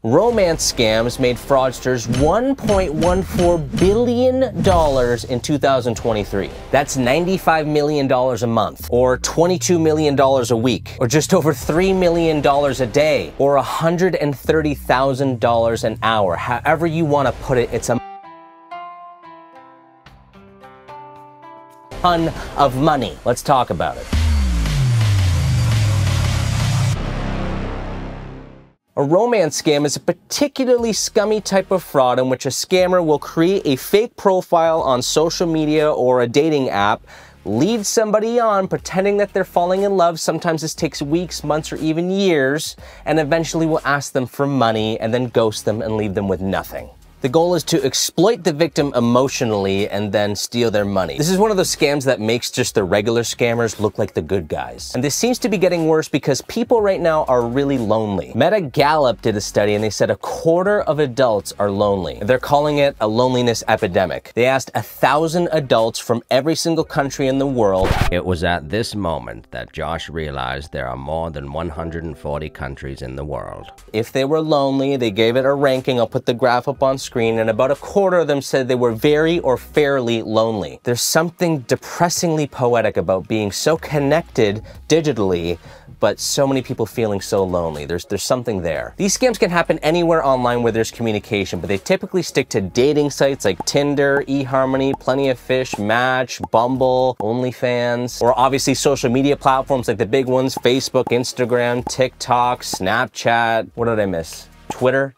Romance scams made fraudsters $1.14 billion in 2023. That's $95 million a month, or $22 million a week, or just over $3 million a day, or $130,000 an hour. However you want to put it, it's a ton of money. Let's talk about it. A romance scam is a particularly scummy type of fraud in which a scammer will create a fake profile on social media or a dating app, lead somebody on pretending that they're falling in love. Sometimes this takes weeks, months, or even years, and eventually will ask them for money and then ghost them and leave them with nothing. The goal is to exploit the victim emotionally and then steal their money. This is one of those scams that makes just the regular scammers look like the good guys. And this seems to be getting worse because people right now are really lonely. Meta Gallup did a study and they said 1/4 of adults are lonely. They're calling it a loneliness epidemic. They asked 1,000 adults from every single country in the world. It was at this moment that Josh realized there are more than 140 countries in the world. If they were lonely, they gave it a ranking. I'll put the graph up on screen. And about 1/4 of them said they were very or fairly lonely. There's something depressingly poetic about being so connected digitally, but so many people feeling so lonely. There's something there. These scams can happen anywhere online where there's communication, but they typically stick to dating sites like Tinder, eHarmony, Plenty of Fish, Match, Bumble, OnlyFans, or obviously social media platforms like the big ones, Facebook, Instagram, TikTok, Snapchat. What did I miss? Twitter?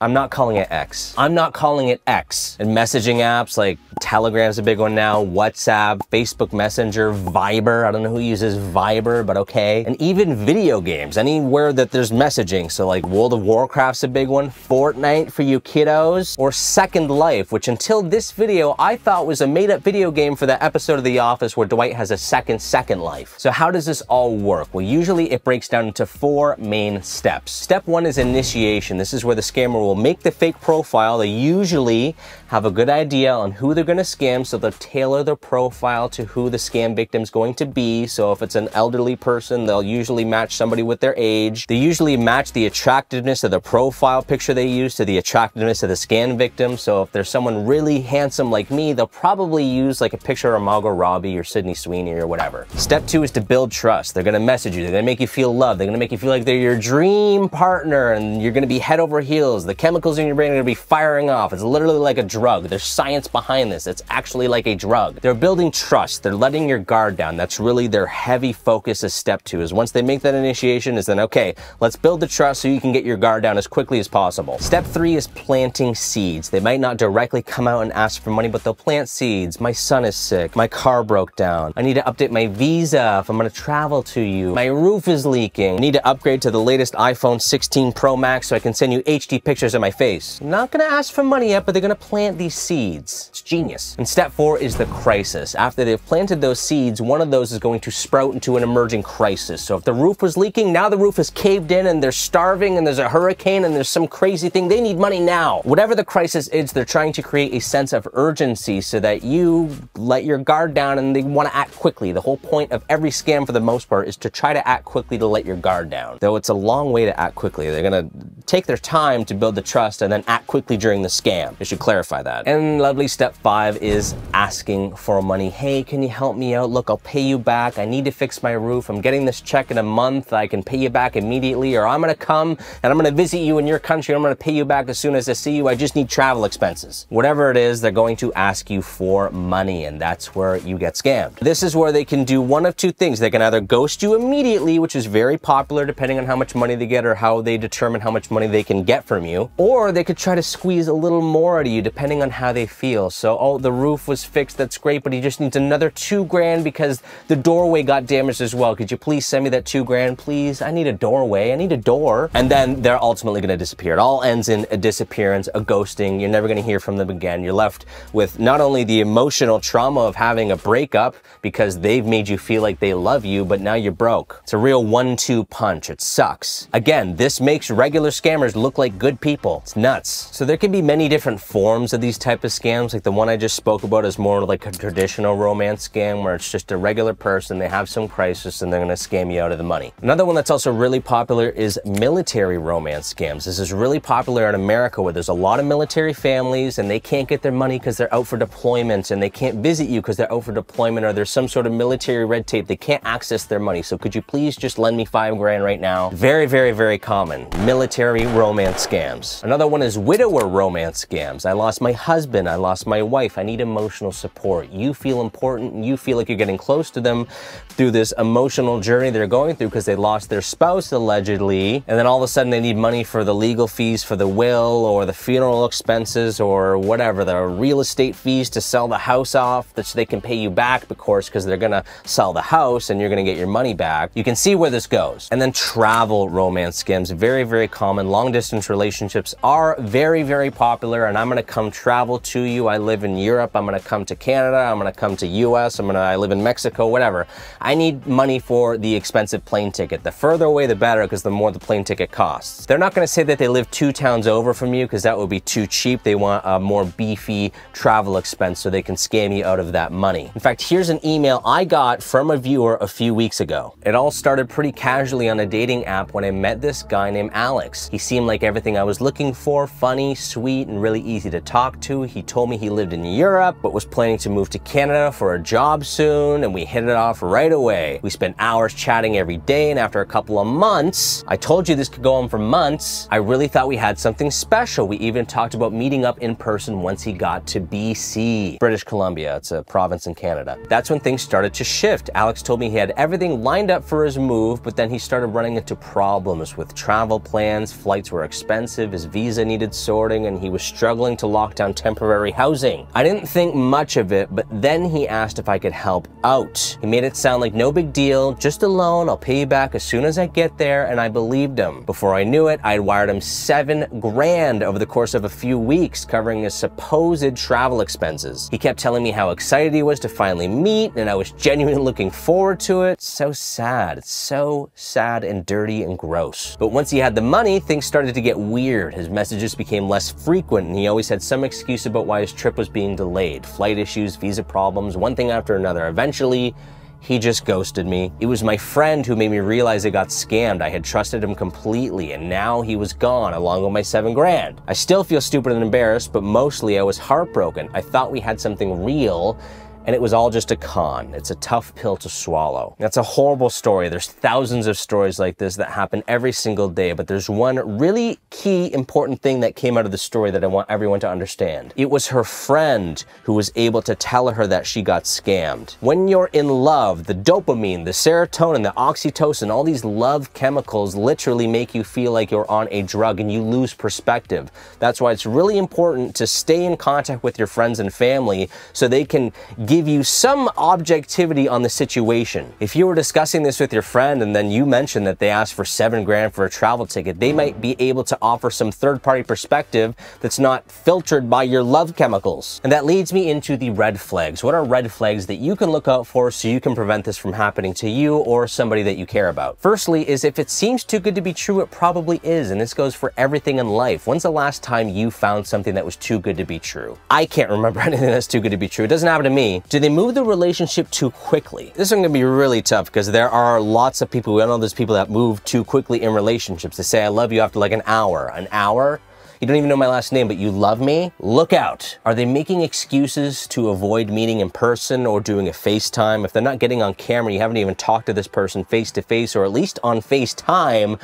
I'm not calling it X. I'm not calling it X. And messaging apps like Telegram's a big one now, WhatsApp, Facebook Messenger, Viber. I don't know who uses Viber, but okay. And even video games, anywhere that there's messaging. So like World of Warcraft's a big one, Fortnite for you kiddos, or Second Life, which until this video, I thought was a made-up video game for that episode of The Office where Dwight has a second life. So how does this all work? Well, usually it breaks down into 4 main steps. Step 1 is initiation. This is where the scammer will make the fake profile. They usually have a good idea on who they're going to scam, so they'll tailor their profile to who the scam victim's going to be. So if it's an elderly person, they'll usually match somebody with their age. They usually match the attractiveness of the profile picture they use to the attractiveness of the scam victim. So if there's someone really handsome like me, they'll probably use like a picture of Margot Robbie or Sydney Sweeney or whatever. Step 2 is to build trust. They're going to message you. They're going to make you feel loved. They're going to make you feel like they're your dream partner and you're going to be head over heels. The chemicals in your brain are going to be firing off. It's literally like a drug. There's science behind this. It's actually like a drug. They're building trust. They're letting your guard down. That's really their heavy focus as step 2, is once they make that initiation is then, okay, let's build the trust so you can get your guard down as quickly as possible. Step 3 is planting seeds. They might not directly come out and ask for money, but they'll plant seeds. My son is sick. My car broke down. I need to update my visa if I'm going to travel to you. My roof is leaking. I need to upgrade to the latest iPhone 16 Pro Max so I can send you HD pictures of my face. I'm not going to ask for money yet, but they're going to plant these seeds. It's genius. And step 4 is the crisis. After they've planted those seeds, one of those is going to sprout into an emerging crisis. So if the roof was leaking, now the roof is caved in and they're starving and there's a hurricane and there's some crazy thing. They need money now. Whatever the crisis is, they're trying to create a sense of urgency so that you let your guard down and they want to act quickly. The whole point of every scam for the most part is to try to act quickly to let your guard down. Though it's a long way to act quickly. They're going to take their time to build the trust and then act quickly during the scam. I should clarify that. And lovely step 5 is asking for money. Hey, can you help me out? Look, I'll pay you back. I need to fix my roof. I'm getting this check in a month. I can pay you back immediately, or I'm going to come and I'm going to visit you in your country. I'm going to pay you back as soon as I see you. I just need travel expenses. Whatever it is, they're going to ask you for money, and that's where you get scammed. This is where they can do one of 2 things. They can either ghost you immediately, which is very popular depending on how much money they get or how they determine how much money they can get from you, or they could try to squeeze a little more out of you depending on how they feel. So, oh, the roof was fixed, that's great, but he just needs another 2 grand because the doorway got damaged as well. Could you please send me that 2 grand, please? I need a doorway, I need a door. And then they're ultimately going to disappear. It all ends in a disappearance, a ghosting. You're never going to hear from them again. You're left with not only the emotional trauma of having a breakup because they've made you feel like they love you, but now you're broke. It's a real 1-2 punch. It sucks. Again, this makes regular scammers look like good people. people. It's nuts. So there can be many different forms of these type of scams. Like the one I just spoke about is more like a traditional romance scam where it's just a regular person, they have some crisis and they're gonna scam you out of the money. Another one that's also really popular is military romance scams. This is really popular in America where there's a lot of military families and they can't get their money because they're out for deployment, and they can't visit you because they're out for deployment, or there's some sort of military red tape. They can't access their money. So could you please just lend me $5 grand right now? Very, very, very common. Military romance scams. Another one is widower romance scams. I lost my husband. I lost my wife. I need emotional support. You feel important and you feel like you're getting close to them through this emotional journey they're going through because they lost their spouse allegedly, and then all of a sudden they need money for the legal fees for the will or the funeral expenses or whatever, the real estate fees to sell the house off, so they can pay you back, of course, because they're gonna sell the house and you're gonna get your money back. You can see where this goes. And then travel romance scams, very, very common. Long distance relationships are very, very popular, and I'm gonna come travel to you. I live in Europe, I'm gonna come to Canada, I'm gonna come to US, I live in Mexico, whatever. I need money for the expensive plane ticket. The further away the better, because the more the plane ticket costs. They're not gonna say that they live 2 towns over from you because that would be too cheap. They want a more beefy travel expense so they can scam you out of that money. In fact, here's an email I got from a viewer a few weeks ago. It all started pretty casually on a dating app when I met this guy named Alex. He seemed like everything I was looking for, funny, sweet, and really easy to talk to. He told me he lived in Europe, but was planning to move to Canada for a job soon, and we hit it off right away. We spent hours chatting every day, and after a couple of months, I told you this could go on for months, I really thought we had something special. We even talked about meeting up in person once he got to BC, British Columbia. It's a province in Canada. That's when things started to shift. Alex told me he had everything lined up for his move, but then he started running into problems with travel plans. Flights were expensive, his visa needed sorting, and he was struggling to lock down temporary housing. I didn't think much of it, but then he asked if I could help out. He made it sound like no big deal, just a loan, I'll pay you back as soon as I get there, and I believed him. Before I knew it, I'd wired him $7 grand over the course of a few weeks, covering his supposed travel expenses. He kept telling me how excited he was to finally meet, and I was genuinely looking forward to it. It's so sad. It's so sad and dirty and gross. But once he had the money, things started to get weird. His messages became less frequent, and he always had some excuse about why his trip was being delayed. Flight issues, visa problems, one thing after another. Eventually, he just ghosted me. It was my friend who made me realize I got scammed. I had trusted him completely, and now he was gone along with my $7 grand. I still feel stupid and embarrassed, but mostly I was heartbroken. I thought we had something real, and it was all just a con. It's a tough pill to swallow. That's a horrible story. There's thousands of stories like this that happen every single day, but there's one really key important thing that came out of the story that I want everyone to understand. It was her friend who was able to tell her that she got scammed. When you're in love, the dopamine, the serotonin, the oxytocin, all these love chemicals literally make you feel like you're on a drug and you lose perspective. That's why it's really important to stay in contact with your friends and family so they can give you some objectivity on the situation. If you were discussing this with your friend and then you mentioned that they asked for $7 grand for a travel ticket, they might be able to offer some third-party perspective that's not filtered by your love chemicals. And that leads me into the red flags. What are red flags that you can look out for so you can prevent this from happening to you or somebody that you care about? Firstly is if it seems too good to be true, it probably is, and this goes for everything in life. When's the last time you found something that was too good to be true? I can't remember anything that's too good to be true. It doesn't happen to me. Do they move the relationship too quickly? This is going to be really tough because there are lots of people, we all know there's people that move too quickly in relationships. They say, I love you after like an hour. An hour? You don't even know my last name, but you love me? Look out. Are they making excuses to avoid meeting in person or doing a FaceTime? If they're not getting on camera, you haven't even talked to this person face to face or at least on FaceTime,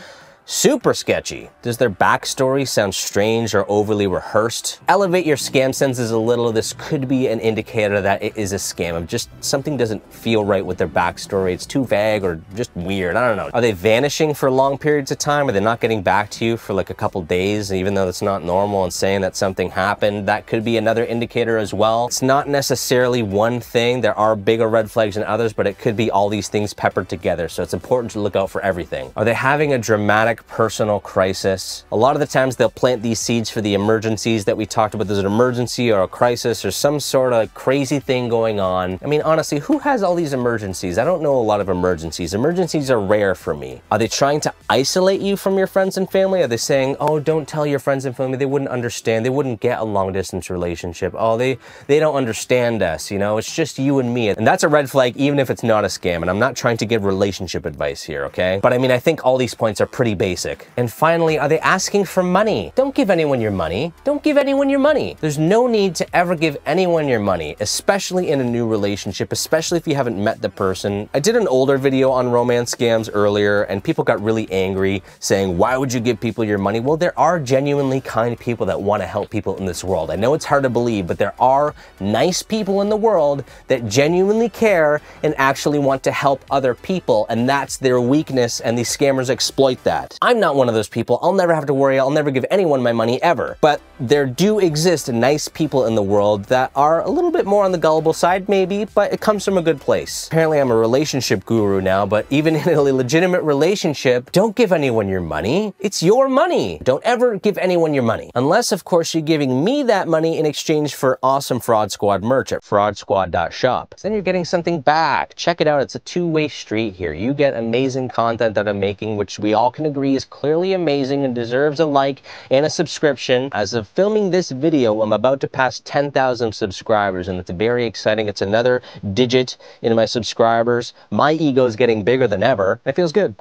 super sketchy. Does their backstory sound strange or overly rehearsed? Elevate your scam senses a little. This could be an indicator that it is a scam. Of just something doesn't feel right with their backstory. It's too vague or just weird. I don't know. Are they vanishing for long periods of time? Are they not getting back to you for like a couple days, even though that's not normal, and saying that something happened? That could be another indicator as well. It's not necessarily one thing. There are bigger red flags than others, but it could be all these things peppered together. So it's important to look out for everything. Are they having a dramatic dramatic personal crisis. A lot of the times they'll plant these seeds for the emergencies that we talked about. There's an emergency or a crisis or some sort of crazy thing going on. I mean, honestly, who has all these emergencies? I don't know a lot of emergencies. Emergencies are rare for me. Are they trying to isolate you from your friends and family? Are they saying, oh, don't tell your friends and family, they wouldn't understand, they wouldn't get a long distance relationship. Oh, they don't understand us, you know, it's just you and me. And that's a red flag even if it's not a scam. And I'm not trying to give relationship advice here, okay? But I mean, I think all these points are pretty basic. And finally, are they asking for money? Don't give anyone your money. Don't give anyone your money. There's no need to ever give anyone your money, especially in a new relationship, especially if you haven't met the person. I did an older video on romance scams earlier and people got really angry saying, why would you give people your money? Well, there are genuinely kind people that want to help people in this world. I know it's hard to believe, but there are nice people in the world that genuinely care and actually want to help other people, and that's their weakness, and these scammers exploit that. I'm not one of those people. I'll never have to worry. I'll never give anyone my money ever. But there do exist nice people in the world that are a little bit more on the gullible side, maybe, but it comes from a good place. Apparently, I'm a relationship guru now, but even in a legitimate relationship, don't give anyone your money. It's your money. Don't ever give anyone your money. Unless, of course, you're giving me that money in exchange for awesome Fraud Squad merch at fraudsquad.shop. Then you're getting something back. Check it out. It's a two-way street here. You get amazing content that I'm making, which we all can agree is clearly amazing and deserves a like and a subscription. As of filming this video, I'm about to pass 10,000 subscribers, and it's very exciting. It's another digit in my subscribers. My ego is getting bigger than ever. It feels good.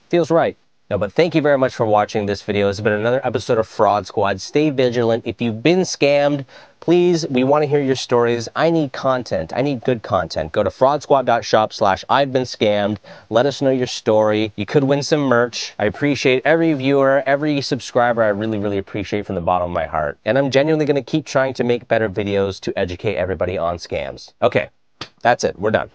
Feels right. No, but thank you very much for watching this video. It's been another episode of Fraud Squad. Stay vigilant. If you've been scammed, please, we want to hear your stories. I need content. I need good content. Go to fraudsquad.shop/I've-been-scammed. Let us know your story. You could win some merch. I appreciate every viewer, every subscriber. I really, really appreciate from the bottom of my heart. And I'm genuinely going to keep trying to make better videos to educate everybody on scams. Okay, that's it. We're done.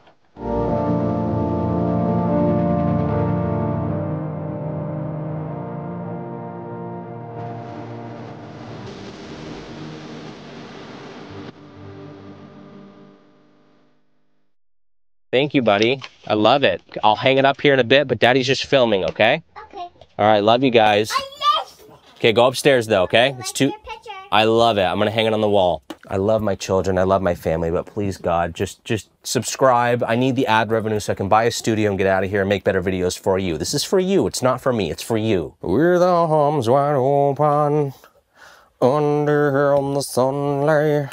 Thank you, buddy. I love it. I'll hang it up here in a bit, but Daddy's just filming, okay? Okay. All right, love you guys. Okay, go upstairs though, okay? It's too... I love it. I'm gonna hang it on the wall. I love my children. I love my family, but please, God, just subscribe. I need the ad revenue so I can buy a studio and get out of here and make better videos for you. This is for you. It's not for me. It's for you. We're the arms wide open under on the sunlight.